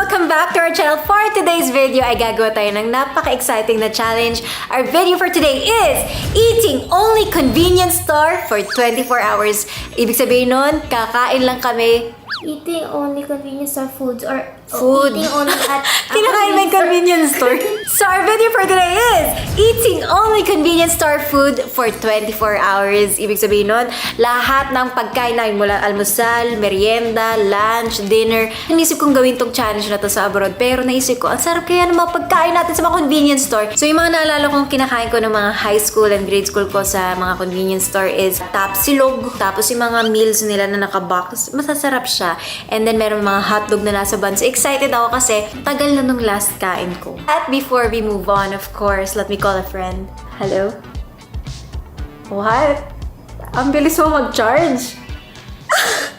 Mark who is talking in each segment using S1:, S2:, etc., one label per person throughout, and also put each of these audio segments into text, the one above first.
S1: Welcome back to our channel. For today's video ay gagawa tayo ng napaka-exciting na challenge. Our video for today is eating only convenience store for 24 hours. Ibig sabihin nun, kakain lang kami.
S2: Eating only convenience store foods or
S1: Food.
S2: eating only at
S1: Kinakain may convenience store. So our video for today is eating only convenience store food for 24 hours. Ibig sabihin nun, lahat ng pagkain namin mula almusal, merienda, lunch, dinner. Naisip kong gawin tong challenge na to sa abroad, pero naisip ko, ang sarap kaya ng mga pagkain natin sa mga convenience store. So yung mga naalala kong kinakain ko ng mga high school and grade school ko sa mga convenience store is tapsilog, tapos yung mga meals nila na nakabox, masasarap siya. And then meron mga hotdog na nasa buns. Excited ako kasi tagal na nung last kain ko. At before we move on, of course, let me call a friend. Hello? What? Ang bilis mo mag-charge.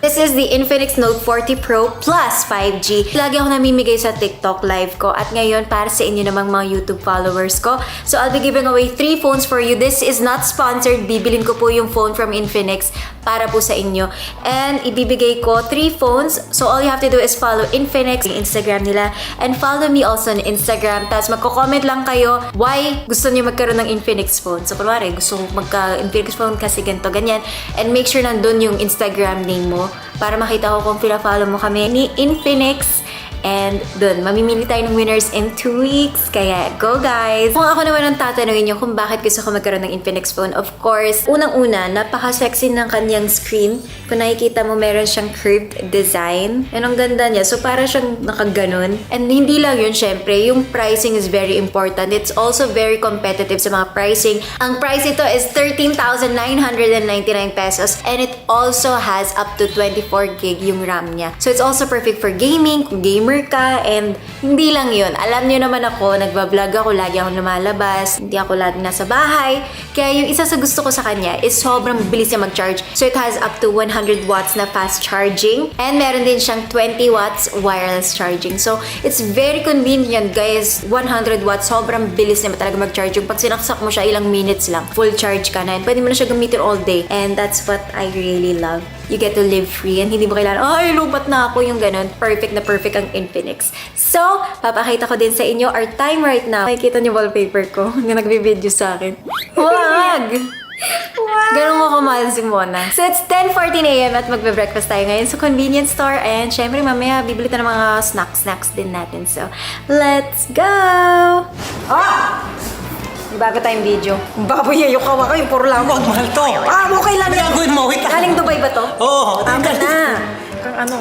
S1: This is the Infinix Note 40 Pro Plus 5G. Lagi ako namimigay sa TikTok live ko at ngayon para sa inyo namang mga YouTube followers ko. So I'll be giving away 3 phones for you. This is not sponsored. Bibilin ko po yung phone from Infinix para po sa inyo. And ibibigay ko 3 phones. So all you have to do is follow Infinix, yung Instagram nila, and follow me also on Instagram. Tapos magko-comment lang kayo why gusto niyo magkaroon ng Infinix phone. So kunwari, gusto kong magka-Infinix phone kasi ganito, ganyan. And make sure nandun yung Instagram name mo para makita ko kung pina-follow mo kami ni Infinix. And dun, mamimili tayo ng winners in 2 weeks. Kaya, go guys! Kung ako naman ang tatanungin nyo kung bakit gusto ko magkaroon ng Infinix phone, of course, unang-una, napaka-sexy ng kanyang screen. Kung nakikita mo, meron siyang curved design. Yan ang ganda niya. So, para siyang nakaganon. And hindi lang yun, syempre, yung pricing is very important. It's also very competitive sa mga pricing. Ang price nito is 13,999 pesos. And it also has up to 24 gig yung RAM niya. So, it's also perfect for gaming, kung gamer ka, and hindi lang yun. Alam niyo naman ako, nagbablog ako, lagi ako lumalabas, hindi ako lagi nasa bahay. Kaya yung isa sa gusto ko sa kanya is sobrang bilis niya mag-charge. So it has up to 100 watts na fast charging, and meron din siyang 20 watts wireless charging. So it's very convenient guys. 100 watts, sobrang bilis niya talaga mag-charge. Yung pag sinaksak mo siya, ilang minutes lang, full charge ka na. And pwede mo na siya gamitin all day. And that's what I really love. You get to live free and hindi mo kailangan, ay, lupat na ako, yung ganun. Perfect na perfect ang Infinix. So, papakita ko din sa inyo our time right now. Makikita niyo wallpaper ko na nagbe-video sa akin. Wag! Ganun ko kamahal si Mona. So, it's 10:14 a.m. at magbe-breakfast tayo ngayon sa convenience store. And syempre, mamaya, bibili tayo ng mga snacks din natin. So, let's go! Ah! May bago tayong video. Baboy yayo ka ba kayo? Puro lang.
S3: Huwag, mahal to.
S1: Okay lang yan.
S3: Gagawin mo, wait lang.
S1: Galing Dubai ba to?
S3: Oo.
S1: Tama na.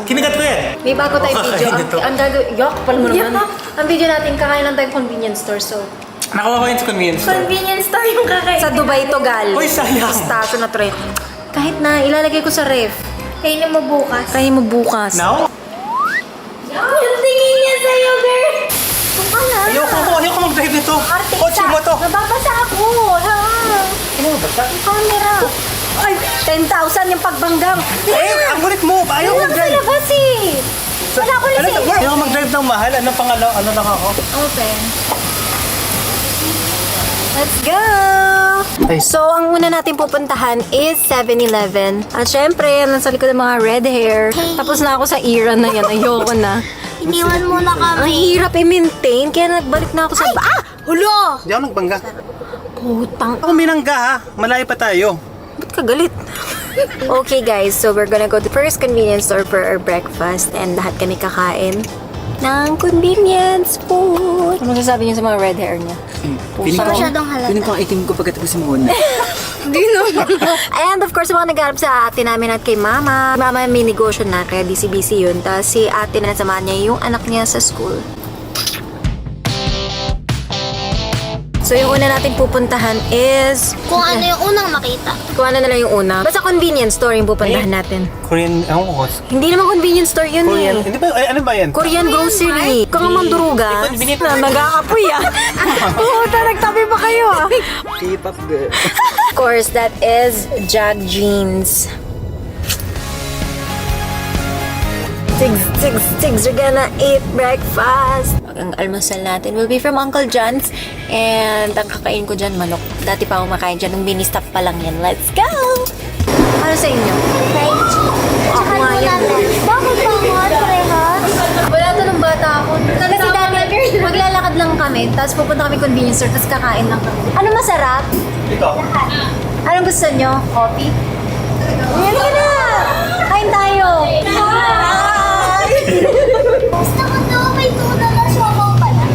S3: Kinigat ko yan.
S1: May bago tayong video. Ang gagawin, yak, pala mo naman. Ang video natin, kakain lang tayong convenience store. So,
S3: Nakuha ko yun sa convenience store.
S2: convenience store yung kakain.
S1: sa Dubai to galing.
S3: Uy, sayang.
S1: Station na try. Kahit na, ilalagay ko sa ref.
S2: Kainin mo bukas.
S1: Kain mo bukas.
S3: Now?
S2: Yung tingin niya sa'yo, girl. Buka na.
S3: Ayoko mag-drive nito.
S2: Artista.
S3: Kotse mo to.
S2: Nababasa ako. Ha?
S3: Ano ba ba?
S2: Yung camera.
S1: Ay, 10,000 yung pagbanggang.
S3: Ang kulit mo. Ayaw
S2: Wala sa
S3: mag-drive.
S2: labas eh. Wala ko lisensya.
S3: Ayaw mag-drive ng mahal. Ano pangalaw? Ano lang ako?
S2: Open.
S1: Let's go! So, ang una natin pupuntahan is 7-Eleven. At syempre, nasa likod ng mga red hair. Tapos na ako sa era na yan. Ayoko na.
S2: Iniwan mo na
S1: Ang
S2: kami.
S1: hirap i-maintain, kaya nagbalik na ako sa... Hulo!
S3: Hindi ako nagbangga.
S1: Putang...
S3: Ako minangga ha. Malayo pa tayo.
S1: Ba't ka galit? Okay guys, so we're gonna go to first convenience store for our breakfast. And lahat kami kakain ng convenience food. Ano masasabi niyo sa mga red hair niya?
S2: Masyadong halata.
S4: Piling ko ang itim ko pagkatapos si Mona.
S1: Hindi naman. And of course, mga nagharap sa ate namin at kay mama. Mama may negosyo na, kaya busy yun. Tapos si ate na samahan niya yung anak niya sa school. So yung una natin pupuntahan is...
S2: Kung ano yung unang makita.
S1: Kung ano na lang yung una. Basta convenience store yung pupuntahan natin.
S3: Korean, ako ko.
S1: Hindi naman convenience store yun
S3: Korean,
S1: eh.
S3: hindi ba, ano ba yan?
S1: Korean grocery. Kung ang manduruga. Nag-aapoy ah. Puta, nagtabi pa kayo ah.
S4: K-pop girl.
S1: Of course, that is Jag Jeans. Tigs, we're gonna eat breakfast. Ang almusal natin will be from Uncle John's. And ang kakain ko dyan, manok. Dati pa ako makain dyan, nung mini stuff pa lang yan. Let's go! Ano sa inyo?
S2: Right?
S1: Ako nga yan.
S2: Bakit ba mo? Parehas?
S1: Wala to ng bata ako. Tapos pupunta kami convenience store, tapos kakain lang kami. Ano masarap?
S3: Ito.
S1: Anong gusto nyo? Coffee? Ayan ka na! Kain tayo! Hi!
S2: Gusto ko to, may tuna na siopaw pala.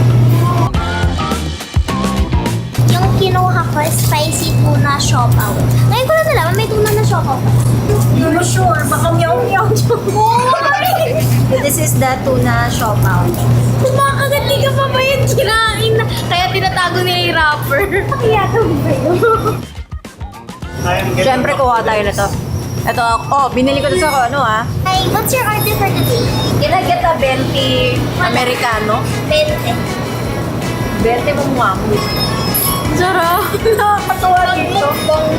S2: Yung kinuha ko, spicy tuna siopaw. Ngayon ko na nalaman, may tuna na siopaw pala.
S1: Hindi mo sure, baka meow-meow This is the tuna siopaw.
S2: Kumakagat, di ka pa ba yun kinain na? Kaya tinatago nila yung wrapper. Kaya ito ba yun?
S1: Siyempre, kuha tayo na to. Ito, binili ko to sa
S2: Hey, what's your order for today?
S1: Can I get a 20 Americano?
S2: 20.
S1: 20 mo mga mo. Sarap! Nakakatuwa dito.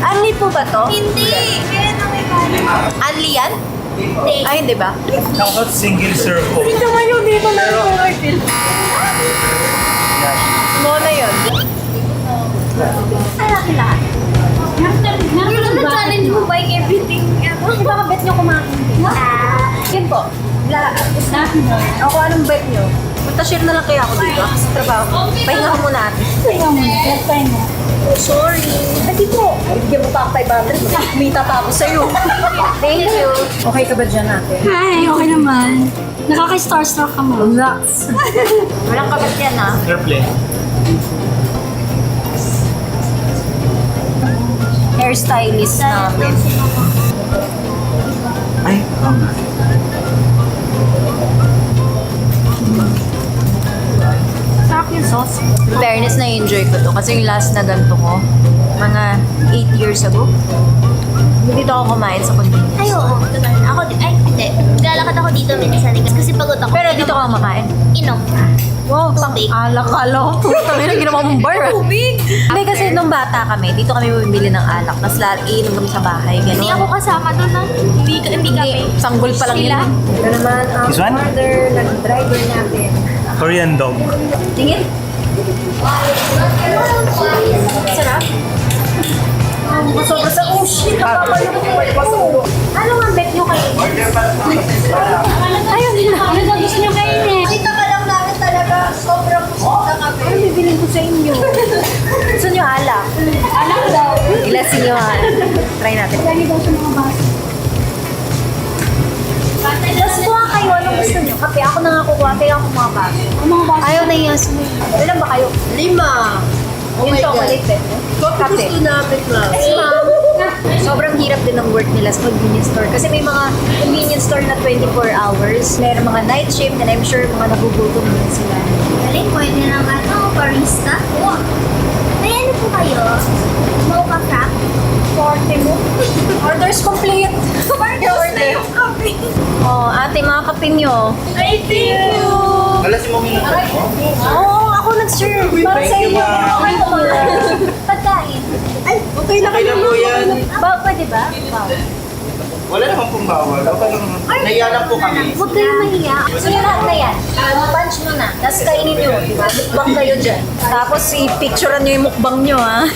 S1: Unli po ba to?
S2: Hindi. Kaya na may kanin.
S1: Unli yan?
S2: Hindi.
S1: Ay, hindi ba?
S3: Ako single serve po.
S1: Hindi naman yung dito na ito, Martin. Small na yun.
S2: Ay, laki lahat. Yung na-challenge mo bike everything.
S1: Baka bet nyo kumain. Yan po. Ako, anong bet nyo? Punta-share na lang kaya ako dito sa trabaho. Pahinga ko muna ate. Sorry. Hindi po. Bigyan mo pa ako 500. Kumita pa ako sa'yo. Thank you. Okay ka ba dyan ate?
S2: Hi, okay naman. Nakaka-starstruck ka mo.
S1: Relax. Walang kabat yan ah.
S3: Airplane.
S1: Hairstylist namin.
S3: Ay,
S1: Sarap yung sauce. Fairness, na-enjoy ko to. Kasi yung last na ganito ko, mga 8 years ago, dito ako kumain sa convenience.
S2: Ay, oo. Ako, ay, hindi. Lalakad ako dito minsan kasi pagod ako.
S1: Pero dito ka kumakain.
S2: Inom.
S1: Wow,
S2: Tubig.
S1: alak ko. Puta, may ginawa mong bar. Tubig? Hindi kasi nung bata kami, dito kami bumibili ng alak. Tapos iinom kami sa bahay. Ganun.
S2: Hindi ako kasama doon na. Hindi kami.
S1: Sanggol pa lang
S2: Sila?
S1: yun. Ito naman ang
S3: This one?
S1: order ng driver natin.
S3: Korean dog.
S1: Tingin. Sarap. Sobra sa shit. Ano ang bet nyo kayo? Ayun nila. Ano daw gusto nyo kainin? Kita ka lang namin talaga. Sobrang gusto kami. Ano bibilin ko sa inyo? Gusto nyo alak? Alak daw. Ilasin nyo ha. Try natin.
S2: Lagi daw sa mga baso.
S1: Tapos kuha kayo. Anong gusto nyo? Kape. Ako na nga kukuha. Kaya ako mga baso.
S2: Mga baso.
S1: Ayaw na yung ilan ba kayo? 5. Yung chocolate bet nyo? Kape. Gusto namin lang. Sobrang hirap din ng work nila sa convenience store. Kasi may mga convenience store na 24 hours. Meron mga night shift and I'm sure mga nagugutom din sila.
S2: Galing, pwede ng barista. Wow. May ano po kayo? Mocha frap? 40 mo?
S1: Orders complete!
S2: Order yung kape.
S1: Oh, ate, mga kape nyo.
S2: Ay, thank you!
S3: Wala si Mami na
S1: Oo, ako nag-serve. Para sa inyo.
S2: Pagkain.
S1: Okay na
S3: Kailan po yan?
S1: Pwede ba? Wow.
S3: Wala naman pong bawal. Okay lang naman. Naiya lang po kami.
S2: Huwag kayo mahiya.
S1: So yun lahat na yan. Punch nyo na. Tapos kainin nyo. Mukbang kayo dyan. Tapos i-picturean nyo yung mukbang nyo, ha?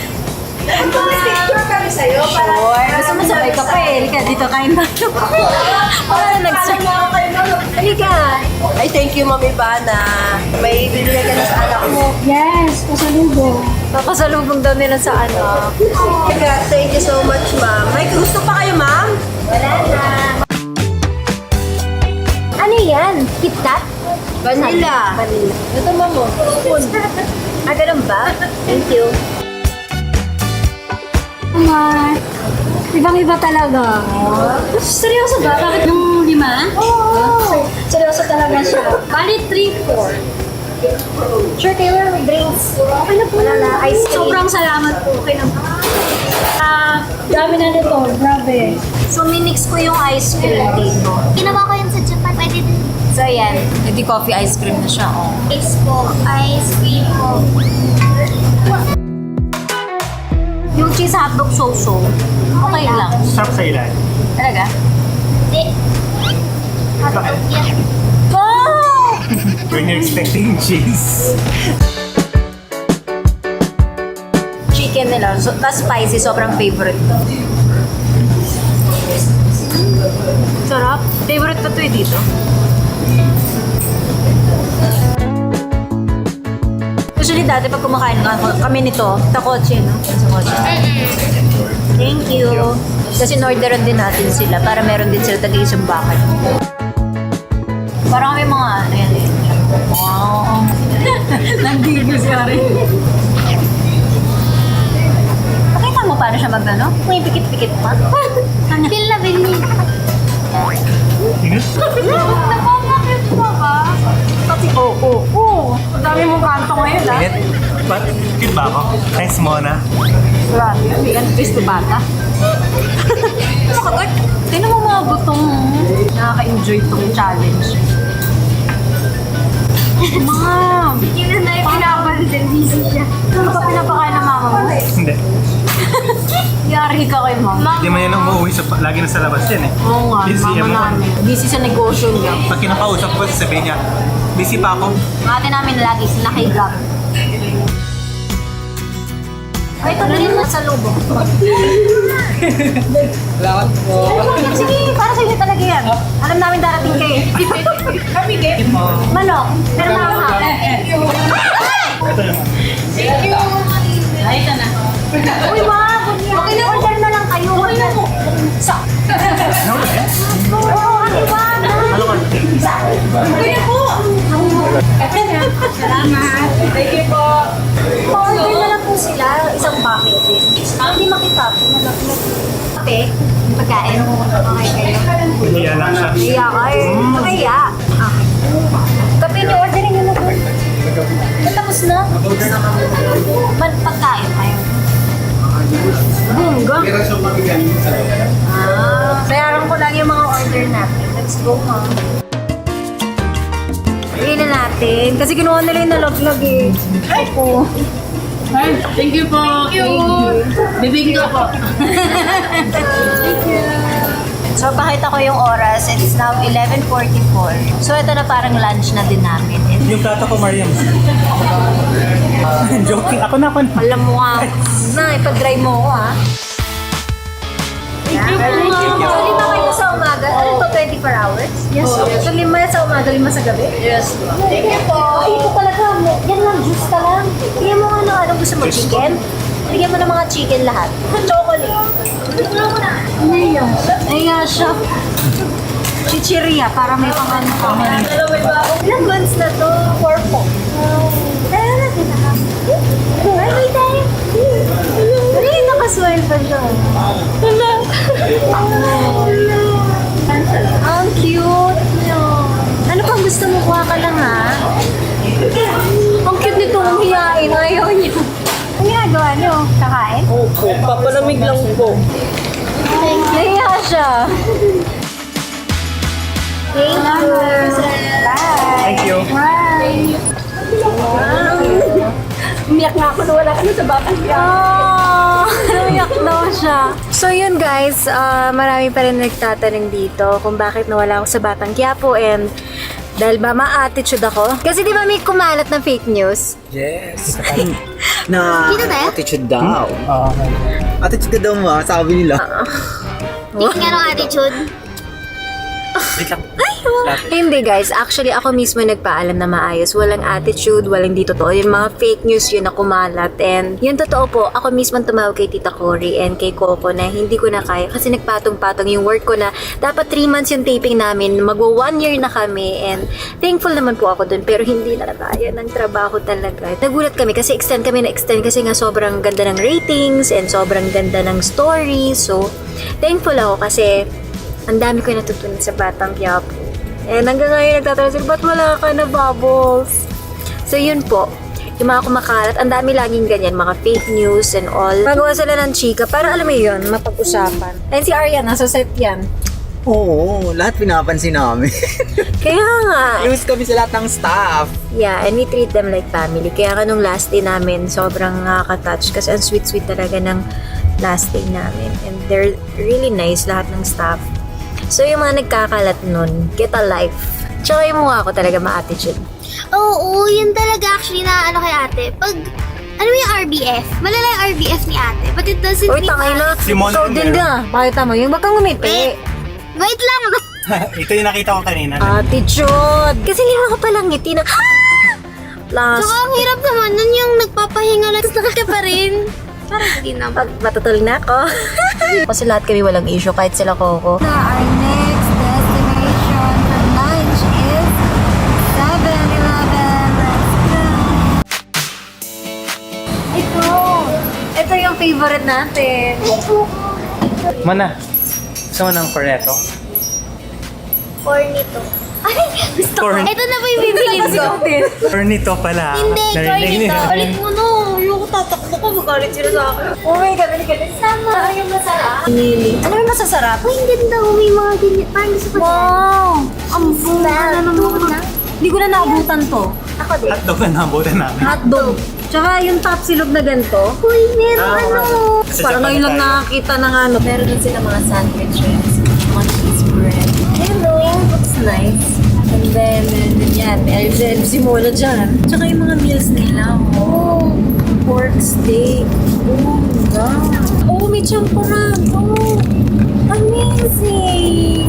S1: Picture kami sa'yo para... Sure. Gusto mo sabay ka pa eh. Halika, dito kain tayo. Para nag-serve. Halika.
S5: Ay, thank you, Mami Bana. May bibigyan ka na sa anak mo.
S2: Yes, pasalubong.
S1: Papasalubong daw nila sa anak.
S5: Thank you so much, ma'am. May gusto pa kayo, ma'am?
S1: Wala na. Ano yan? KitKat?
S5: Vanilla.
S1: Vanilla. Ito mo. Spoon. Ah, ganun ba? Thank you.
S2: Mga ibang-iba talaga. Seryoso ba? Bakit yung 5? Oo. Seryoso talaga siya. Bali 3-4.
S1: Sure kayo may drinks.
S2: Okay na po.
S1: Wala na. Ice cream.
S2: Sobrang salamat po. Okay na po. Dami na nito. Grabe.
S1: So, minix ko yung ice cream dito.
S2: Ginawa ko yun sa Japan. Pwede din.
S1: So, yan. Hindi coffee ice cream na siya, oh.
S2: Ice po. Ice cream po.
S1: Yung cheese hotdog so-so, okay lang.
S3: Sarap sa ilan.
S1: Talaga?
S2: Hindi.
S3: Bakit?
S2: Yan.
S1: Oh!
S3: When you're expecting cheese.
S1: Chicken nila. So, tas spicy, sobrang favorite ko. Sarap. Favorite ko to eh dito. Usually
S2: Actually, dati pag kumakain kami nito, sa kotse, no? Sa kotse. Thank you. Kasi in-orderan din natin sila para meron din sila tag-iisang bakal. Parang kami mga ano yan eh. Wow. Nagdigos ka rin. Pakita mo paano siya mag-ano? May pikit-pikit pa. Feel na feel niya. Napapakit pa ba? Oo. Ang dami mong kanto ngayon ah.
S3: Init? Ba't cute ba ako? Thanks, Mona.
S2: Grabe, may twist to bata. Nakagod. Tingnan mo mga butong nakaka-enjoy itong challenge. Ma'am!
S5: Yun na yung pinapansin, busy siya.
S2: Ano ba pinapakain ng mama mo?
S3: Hindi.
S2: Yari ka kay ma'am.
S3: Hindi man yan umuwi sa, lagi na sa labas yan eh.
S2: Oo nga,
S3: Busy
S2: mama
S3: mo.
S2: namin. Busy sa negosyo niya.
S3: Pag kinakausap ko, sasabihin niya, busy pa ako.
S2: Ate namin lagi nakahiga. Ay, ito rin mo sa lubong.
S4: Salamat po.
S2: Sige, para sa'yo talaga yan. Alam namin darating kayo.
S5: Kami game.
S2: Manok, pero mama.
S3: Ito naman.
S2: Ay, ito na. Uy, ma, order na lang kayo. Sa.
S3: Ano ba yan?
S2: Oo, ate, ma.
S3: Ano ka?
S5: Kuya po.
S2: Salamat.
S5: Thank you po.
S2: Order na lang po sila. Isang bucket din. Hindi makita. Malapit. Kape, pagkain. Okay kayo.
S3: Hiya lang siya.
S2: Iya ka eh. Kaya. Kape ni ordering nyo na po. Tapos na. Pagkain kayo. Bungga. Bayaran ko lang yung mga order natin. Let's go, ma. Bili na natin. Kasi kinuha nila yung nalaglag eh. Opo.
S5: Thank you po. Thank you. Bibinggo po.
S2: So, pakita ko yung oras. It's now 11:44. So, ito na parang lunch na din namin. And,
S3: Yung plato ko, Mariam. Joking. Ako na.
S2: alam mo nga, na, ipa-dry mo ako, ha?
S5: Thank you po.
S2: So, 5 kayo sa umaga. Ano to, 24 hours? Yes. So, 5 sa umaga, 5 sa gabi?
S5: Yes. Thank you po.
S2: Ay, ito talaga. Yan lang, juice ka lang. Bigyan mo anong gusto mo, chicken? Bigyan mo ng mga chicken lahat. Chocolate. Bigyan mo na. Naiya siya. Chichiria, para may pang-ano pa. Ilang buns na to? 4 po. Kaya natin na. Ay, may tayo. Ay, nakaswell pa siya. Hello. Ang cute niyo. Ano pang gusto mo? Kuha ka lang, ha? Ang cute nito, ang hiyain. Ayaw niyo. Ang ginagawa niyo? Kakain?
S5: Opo. Papalamig lang po.
S2: Nahiya siya. Thank you. Bye.
S3: Thank you.
S2: Bye.
S5: Umiyak nga ako na wala ka na sa batang
S2: Umiyak daw siya. So yun guys, marami pa rin nagtatanong dito kung bakit nawala ako sa Batang Quiapo and dahil ba ma-attitude ako? Kasi di ba may kumalat na fake news?
S4: Yes. Na
S2: Dito tayo?
S4: attitude daw.
S3: Oo.
S4: Attitude ka daw ma, sabi nila.
S2: Tingin nga ng attitude.
S3: Wait lang.
S2: Hindi guys, actually ako mismo nagpaalam na maayos. Walang attitude, walang di totoo. Yung mga fake news yun na kumalat. And yung totoo po, ako mismo tumawag kay Tita Cory and kay Coco na hindi ko na kaya. Kasi nagpatong-patong yung work ko na dapat 3 months yung taping namin. Magwa 1 year na kami. And thankful naman po ako dun. Pero hindi na kaya ng trabaho talaga. Nagulat kami kasi extend kami na extend kasi nga sobrang ganda ng ratings and sobrang ganda ng story. So, thankful ako kasi ang dami ko natutunan sa Batang Quiapo. And hanggang ngayon nagtatanong sila, ba't wala ka na, Bubbles? So yun po, yung mga kumakalat, ang dami laging ganyan, mga fake news and all. Magawa sila ng chika, para alam mo yun, mapag-usapan. And si Arya, nasa set yan.
S4: Oo, lahat pinapansin namin.
S2: Kaya nga,
S4: Close kami sa lahat ng staff.
S2: yeah, and we treat them like family. Kaya nga nung last day namin, sobrang nakaka-touch kasi ang sweet-sweet talaga ng last day namin. And they're really nice, lahat ng staff. So yung mga nagkakalat nun, get a life. Tsaka yung mukha ko talaga ma-attitude.
S6: Oo, yun talaga actually na ano kay ate. Pag, ano yung RBF? Malala yung RBF ni ate. But it doesn't
S2: Uy,
S6: mean
S2: tangay na.
S3: Si Mona
S2: So
S3: yung
S2: din ka. Pakita mo yung wag kang ngumiti.
S6: Wait lang.
S3: Ito yung nakita ko kanina.
S2: Attitude. Kasi hindi ako palang ngiti na, Plus,
S6: Tsaka ang hirap naman nun yung nagpapahinga lang tapos nakaka pa rin. Parang hindi na.
S2: pag matutulog na ako. Kasi lahat kami walang issue, kahit sila Coco.
S1: Our next destination for lunch is 7-Eleven. Let's go!
S2: Ito yung favorite natin.
S3: Mana, gusto mo ng cornetto?
S6: Cornito. Ay, gusto ko.
S3: Corn.
S6: Ito na po yung bibilin ko.
S3: Cornetto pala.
S6: Hindi,
S3: Narinig
S6: cornito.
S3: niyo?
S6: Balik mo no. Ayoko tatakbo ko. Magalit sila sa akin.
S2: Oh my God,
S6: Sama. Yung masarap.
S2: Ano yung masasarap?
S6: Uy, ang ganda. May mga ganyan. Parang gusto ko dyan.
S2: Wow! Ang bunga na naman. Hindi ko na naabutan to.
S6: Ako din.
S3: Hotdog na nabutan namin.
S2: Hotdog. Tsaka yung top silog na ganito.
S6: Uy, meron ano.
S3: Sa
S2: Parang
S3: Japan
S2: ngayon lang
S3: tayo.
S2: nakakita ng ano. Meron din sila mga sandwiches, mga cheese bread. Hello, looks nice. And then, meron din yan. Meron din si Mona dyan. Tsaka yung mga meals nila. Oh, pork steak. Oh, God. Oh, may champurrado. Amazing.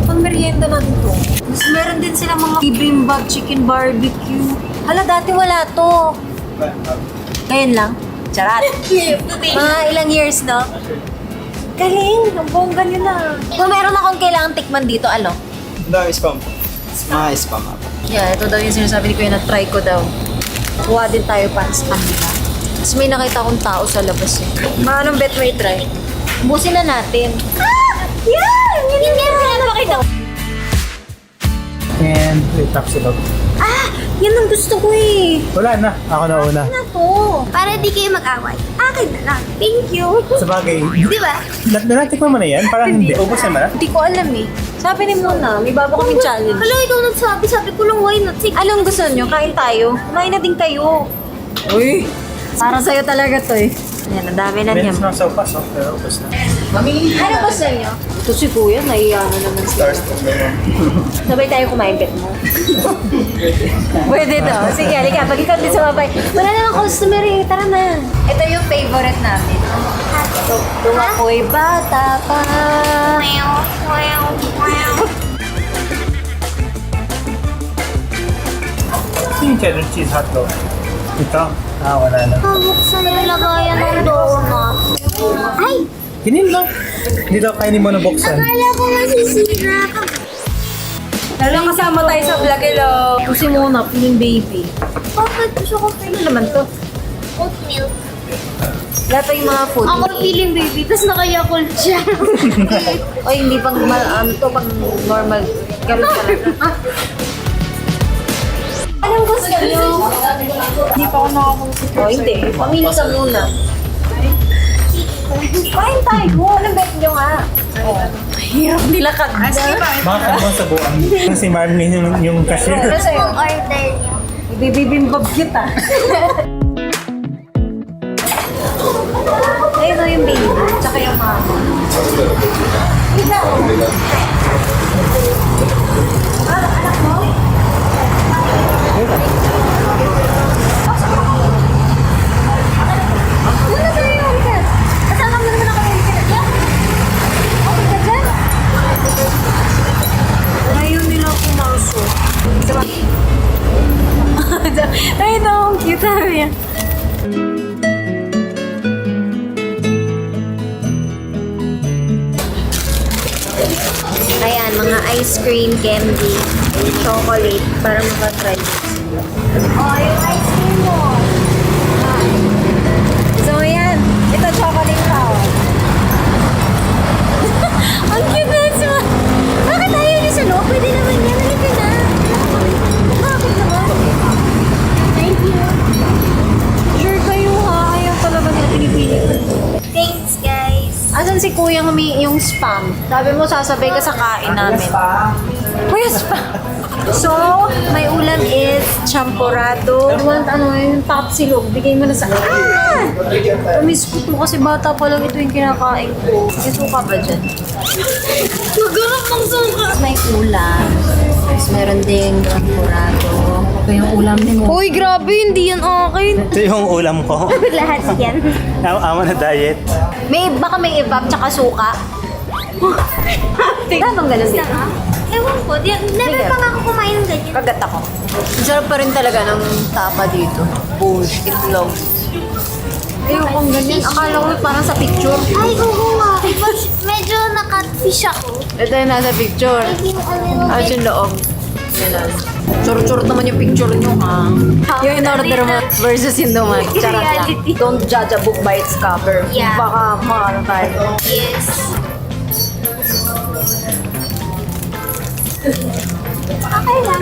S2: Pang merienda natin to. Mas meron din sila mga bibimbap, chicken barbecue. Hala, dati wala to. Ngayon lang. Charat. Mga ilang years, no? Galing! Ang bongga nyo na. Kung meron akong kailangan tikman dito, ano?
S4: Dami spam. Mga spam ako.
S2: Yeah, ito daw yung sinasabi ni Kuya na try ko daw. Kuha din tayo para sa kanila. Tapos may nakita akong tao sa labas eh. Anong bet may try? Busin na natin. Ah! Yan! Yan yan! Pakita ko.
S3: And wait, top silog.
S2: Ah! Yan ang gusto ko eh.
S3: Wala na. Ako na una.
S2: Ano to?
S6: Para di kayo mag-away. Akin na lang. Thank you.
S3: Sa bagay,
S6: Di ba?
S3: natikman mo na yan? Parang hindi. Ubus naman na.
S2: Hindi ko alam eh. Sabi ni Mona, may bago kaming challenge.
S6: Hala, ikaw nagsabi. Sabi ko lang, why not? Sige.
S2: Anong gusto nyo? Kain tayo? Kumain na din kayo. Uy! Para sa'yo talaga to eh. Yan, ang dami na niya.
S3: Meron na sa upas, pero ubus na.
S2: Ano gusto nyo? Ito si Kuya, naiya na naman siya. Sabay tayo kumain, bet mo. Pwede to. Sige, halika. Pag ikaw din sumabay. Wala namang customer eh. Tara na. Ito yung favorite namin. Nung ako'y bata pa.
S3: Yung cheddar cheese hotdog. Ito. Wala na.
S6: Pabuksan yung lagayan ng donut. Ay!
S3: Kinin lang. Hindi daw kainin mo na buksan.
S6: Akala ko masisira ka.
S2: Lalo kasama tayo sa vlog. Hello. Ito si Mona, feeling baby.
S6: Bakit gusto ko
S2: Ano naman to?
S6: oat milk?
S2: Lahat yung mga food.
S6: Ako feeling baby, tapos naka-yakult siya.
S2: O hindi pang to pang normal. Ganun talaga. Anong gusto nyo? Hindi pa ako nakakausap. O hindi. Pamili ka muna. Kain tayo. Anong bet nyo nga? Hirap nila kagda.
S3: Mga kanong sa buwan. Si Marvin yung cashier.
S2: Ano sa'yo?
S6: Order niyo.
S2: Ibibibimbab kita. Ayun o yung baby. Tsaka yung mama. Ikaw. Anak mo? Wala tayo, halika. Kasama mo naman ako, halika na. Okay ka dyan? Ayaw nila pumasok. Ay, no, cute sabi niya. Ayan, mga ice cream, candy, chocolate, para makatry. Oh, yung ice cream mo. So, ayan. Ito, chocolate tower. Ang cute na ito. Bakit ayaw niyo sa loob? Pwede naman yan. Halika na. Bakit naman? Thank you. Sure kayo ha? Ayaw talaga niya pinipili ko.
S6: Thanks, guys.
S2: Asan si Kuya yung spam? Sabi mo, sasabay ka sa kain namin. Kuya, spam! So, may ulam is champurrado. Ano yung top silog? Bigay mo na sa... Ah! Tumis ko to kasi bata pa lang ito yung kinakain ko. May suka ba dyan?
S6: Nagarap ng suka.
S2: May ulam. Tapos meron ding champurado. Ito yung ulam ni mo.
S6: Uy, grabe. Hindi yan akin.
S3: Ito yung ulam ko.
S6: Lahat yan.
S3: Ama na diet.
S2: Baka may ibab tsaka suka. Tamang ganun din.
S6: Ewan ko, never pa nga ako kumain ng ganyan.
S2: Kagat ako. Ang sarap pa rin talaga ng tapa dito. Bush, itlog. Ayokong ganyan. Akala ko parang sa picture.
S6: Ay, oo nga. Diba, medyo na-catfish ako.
S2: Ito yung nasa picture.
S6: Naging ano
S2: Ayos yung loob. Ganun. Churot-churot naman yung picture nyo, ha? Yung in-order mo versus yung naman. Charot lang.
S6: Reality.
S2: Don't judge a book by its cover.
S6: Yeah.
S2: Baka maano tayo.
S6: Yes. Okay lang.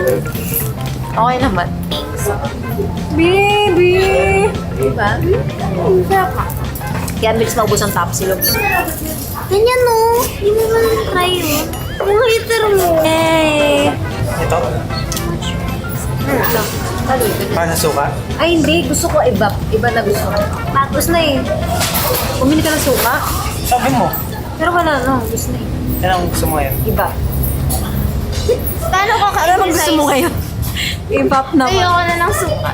S2: Okay naman.
S6: Thanks.
S2: Baby! Diba?
S6: Sarap ka.
S2: Kaya bilis maubos ang top silog.
S6: Ganyan no. Hindi mo man try yun. Yung heater mo.
S2: Hey!
S3: Ito? Para sa suka?
S2: Ay, hindi. Gusto ko iba. Iba na gusto ko. Tapos na eh. Bumili ka ng suka.
S3: Sabi mo.
S2: Pero wala, no. Gusto na eh.
S3: Yan ang gusto mo ngayon.
S2: Iba.
S6: Paano ko
S2: Ano bang gusto mo ngayon? I-pop naman.
S6: Ayoko na ng suka.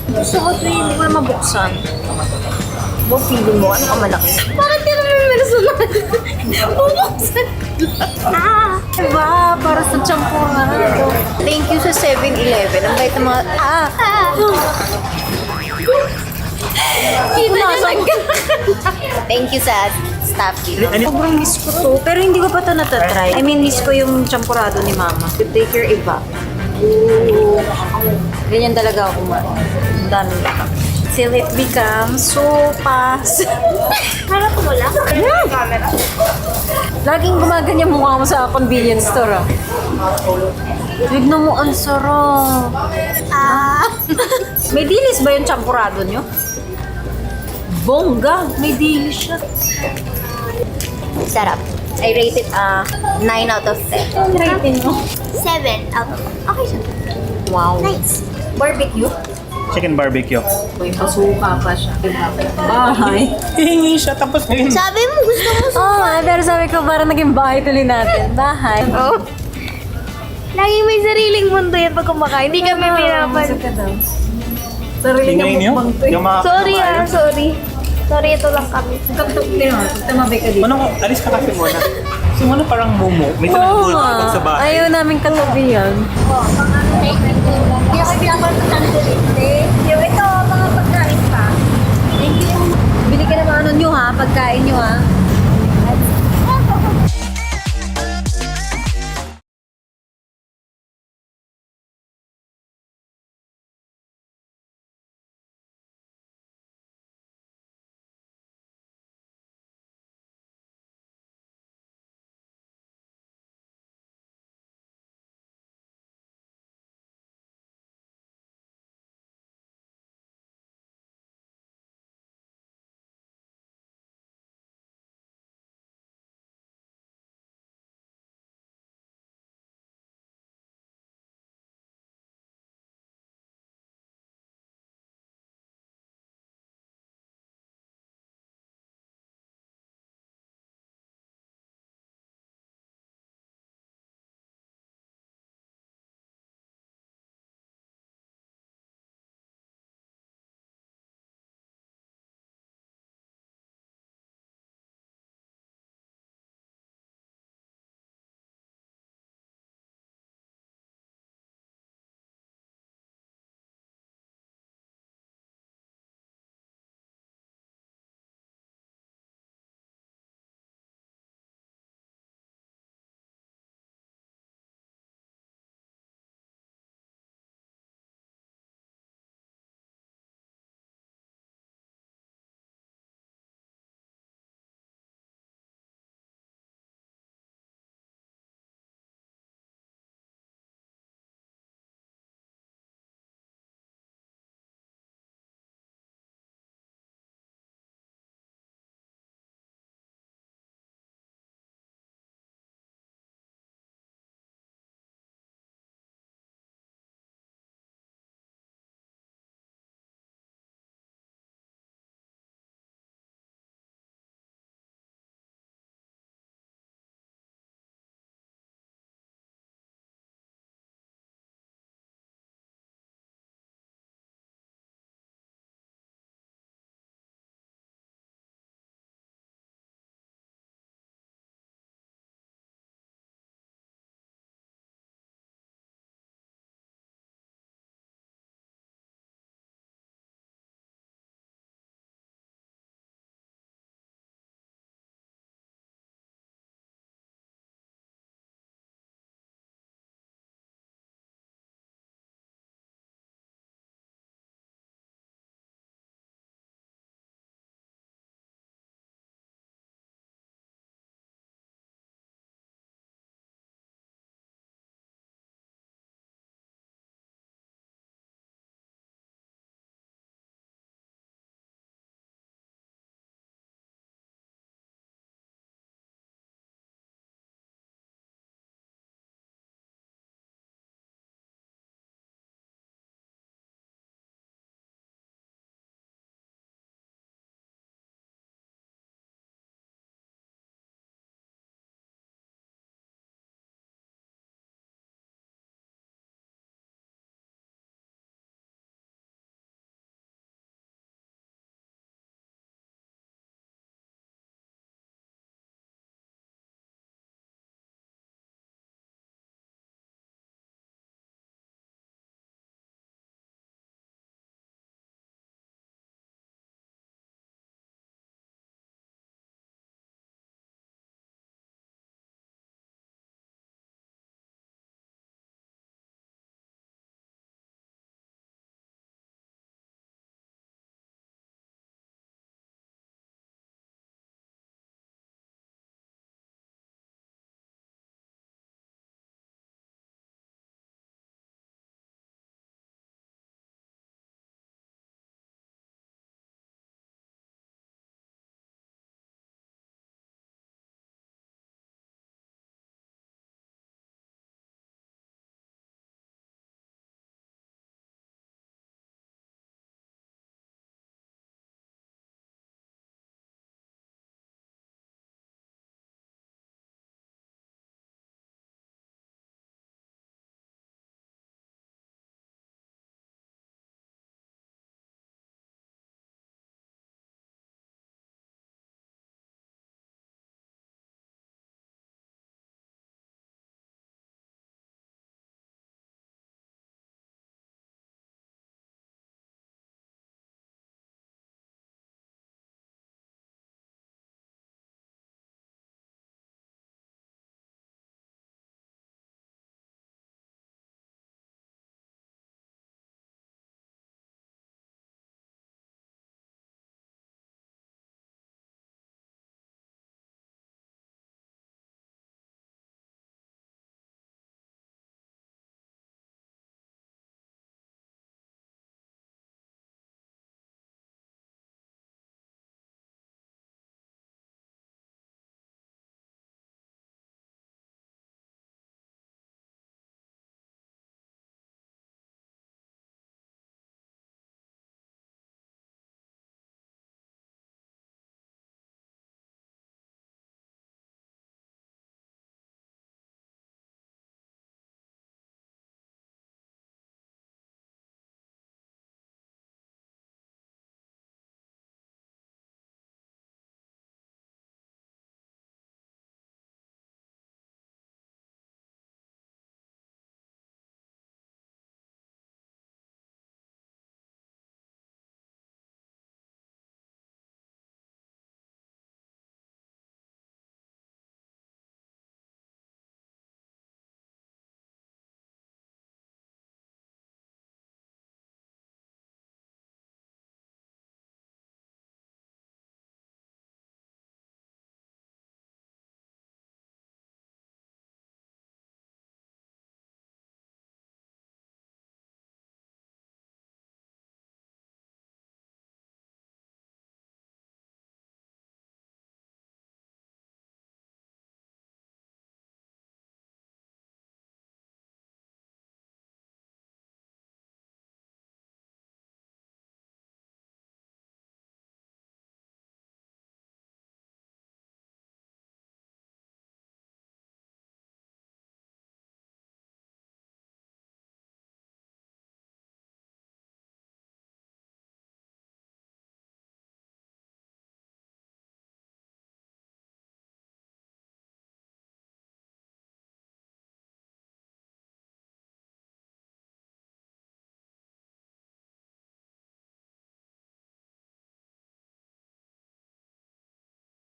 S2: Gusto ko ito hindi ko na mabuksan. Huwag feeling mo. Ano ka malaki?
S6: Bakit ka naman personal? Bubuksan.
S2: Diba? Para sa champuran. Thank you sa 7-Eleven. Ang bait ng mga...
S6: Punasan ka.
S2: Thank you sa staff dito.
S3: Ano?
S2: Sobrang miss ko to. Pero hindi ko pa to natatry. I mean, miss ko yung champurado ni Mama. You take your iba. Ganyan talaga ako kumain. Ang dami lang. Till it becomes sopas.
S6: Harap mo lang.
S2: Laging gumaganyan mukha mo sa convenience store. Ah. Tignan mo, ang sarap. May dilis ba yung champurado nyo? Bongga, may dilis siya.
S6: Sarap.
S2: I rate it 9 out of 10. Ang rating mo?
S6: 7 out of. Okay siya.
S2: Wow.
S6: Nice.
S2: Barbecue?
S3: Chicken barbecue.
S2: Uy, pasuka pa siya. Bahay.
S3: Hihingi siya tapos ngayon.
S6: Sabi mo gusto mo
S2: Oo nga, pero sabi ko parang naging bahay tuloy natin. Bahay. Oo.
S6: Laging may sariling mundo yan pag kumakain. Hindi kami pinapan.
S2: Sarili niya
S3: Tingnan niyo.
S2: mukbang to.
S3: Yung mga
S6: Sorry
S3: kumakain.
S6: sorry. Sorry, ito lang kami.
S2: Tumabay ka dito.
S3: Ano, alis ka kasi muna. So, ano parang mumu? May
S2: Oo
S3: tanong
S2: nga.
S3: sa bahay.
S2: Ayaw namin katabi yan.
S6: Oh, pang ano,